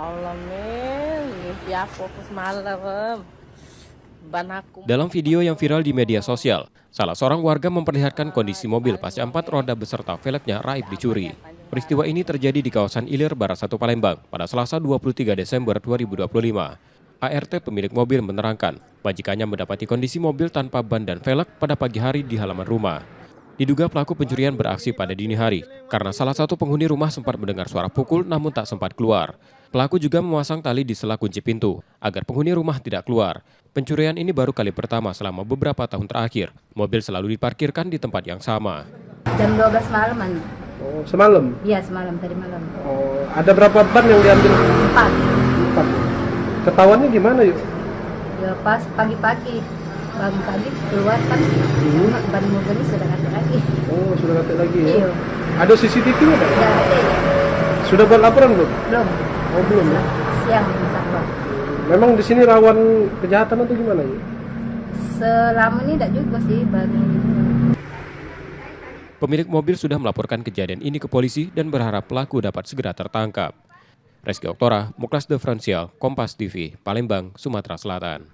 Allah men, ya fokus malam. Dalam video yang viral di media sosial, salah seorang warga memperlihatkan kondisi mobil pasca 4 roda beserta velgnya raib dicuri. Peristiwa ini terjadi di kawasan Ilir, Barat 1 Palembang pada Selasa 23 Desember 2025. ART pemilik mobil menerangkan, majikannya mendapati kondisi mobil tanpa ban dan velg pada pagi hari di halaman rumah. Diduga pelaku pencurian beraksi pada dini hari, karena salah satu penghuni rumah sempat mendengar suara pukul namun tak sempat keluar. Pelaku juga memasang tali di sela kunci pintu, agar penghuni rumah tidak keluar. Pencurian ini baru kali pertama selama beberapa tahun terakhir. Mobil selalu diparkirkan di tempat yang sama. Jam 12 malaman. Oh, semalam? Iya, semalam, tadi malam. Oh, ada berapa ban yang diambil? 4. Ketahuannya gimana yuk? Ya pas pagi-pagi. Pagi-pagi keluar kan, ban mobilnya sudah nggak ada lagi. Oh, sudah nggak ada lagi ya? Iya. Ada CCTV nggak? Nggak ada ya? Sudah buat laporan belum? Belum. Oh, belum ya? Siang insya. Memang di sini rawan kejahatan atau gimana ya? Selama ini tidak juga sih bagi. Pemilik mobil sudah melaporkan kejadian ini ke polisi dan berharap pelaku dapat segera tertangkap. Reski Oktora, Muklas De Francial, Kompas TV, Palembang, Sumatera Selatan.